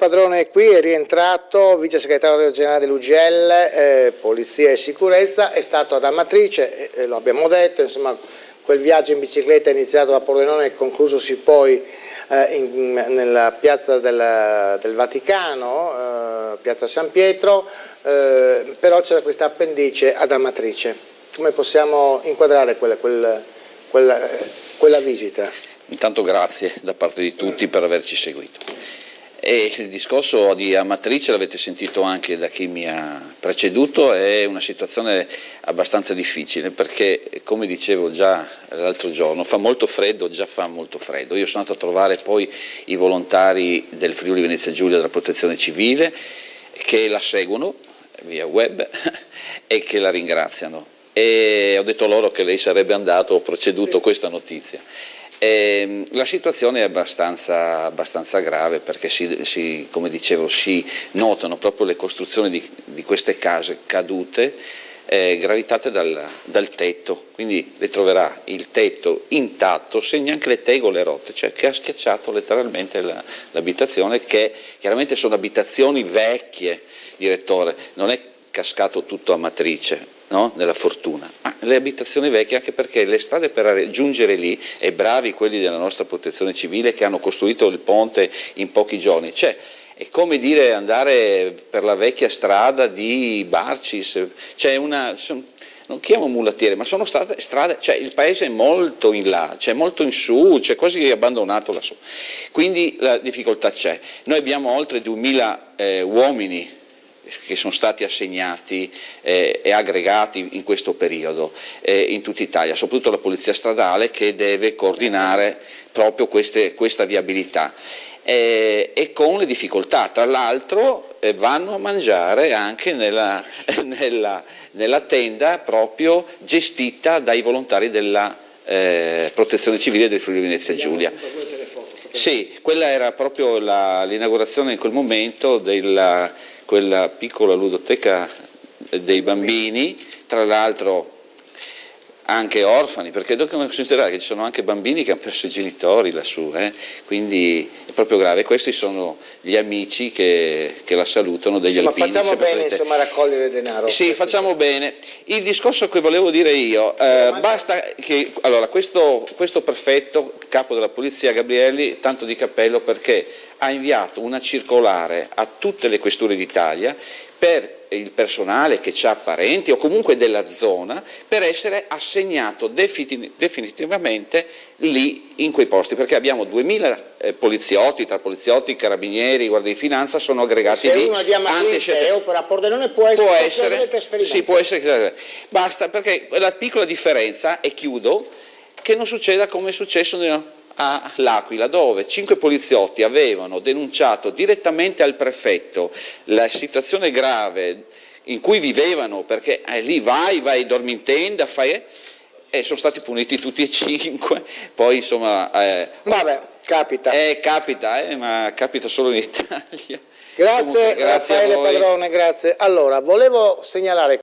Padrone è qui, è rientrato, vice segretario generale dell'UGL, Polizia e Sicurezza, è stato ad Amatrice, lo abbiamo detto, insomma quel viaggio in bicicletta iniziato da Pordenone e conclusosi poi nella piazza del Vaticano, piazza San Pietro, però c'era questa appendice ad Amatrice. Come possiamo inquadrare quella visita? Intanto grazie da parte di tutti per averci seguito. E il discorso di Amatrice, l'avete sentito anche da chi mi ha preceduto, è una situazione abbastanza difficile perché, come dicevo già l'altro giorno, fa molto freddo, già fa molto freddo. Io sono andato a trovare poi i volontari del Friuli Venezia Giulia della Protezione Civile che la seguono via web e che la ringraziano. E ho detto loro che lei sarebbe andato, ho proceduto questa notizia. La situazione è abbastanza grave perché come dicevo, si notano proprio le costruzioni di queste case cadute, gravitate dal tetto, quindi le troverà il tetto intatto, segna anche le tegole rotte, cioè che ha schiacciato letteralmente l'abitazione, che chiaramente sono abitazioni vecchie, direttore, non è cascato tutto a Amatrice, no? Nella fortuna, ma le abitazioni vecchie, anche perché le strade per giungere lì, e bravi quelli della nostra protezione civile che hanno costruito il ponte in pochi giorni, cioè è come dire andare per la vecchia strada di Barcis, c'è non chiamo mulattiere, ma sono strade, cioè il paese è molto in là, c'è molto in su, c'è quasi abbandonato lassù, quindi la difficoltà c'è. Noi abbiamo oltre 2000 uomini che sono stati assegnati e aggregati in questo periodo in tutta Italia, soprattutto la polizia stradale che deve coordinare proprio questa viabilità e con le difficoltà, tra l'altro vanno a mangiare anche nella tenda proprio gestita dai volontari della Protezione Civile del Friuli Venezia Giulia. Sì, quella era proprio l'inaugurazione in quel momento quella piccola ludoteca dei bambini, tra l'altro anche orfani, perché dobbiamo considerare che ci sono anche bambini che hanno perso i genitori lassù, quindi è proprio grave. Questi sono gli amici che la salutano degli alpini. Ma facciamo bene insomma a raccogliere denaro. Sì, facciamo bene. Il discorso che volevo dire io, basta che, allora, questo prefetto, capo della polizia Gabrielli, tanto di cappello perché ha inviato una circolare a tutte le questure d'Italia per il personale che ha parenti o comunque della zona per essere assegnato definitivamente lì in quei posti, perché abbiamo 2000 poliziotti, tra poliziotti, carabinieri, guardia di finanza, sono aggregati lì. Se uno di Amatrice e opera a Pordenone può essere trasferito. Sì, può essere, basta, perché la piccola differenza, e chiudo, che non succeda come è successo all'Aquila, dove 5 poliziotti avevano denunciato direttamente al prefetto la situazione grave in cui vivevano, perché lì vai, dormi in tenda, e sono stati puniti tutti e 5, poi insomma... Vabbè, capita. Ma capita solo in Italia. Grazie, Raffaele Padrone, grazie. Allora, volevo segnalare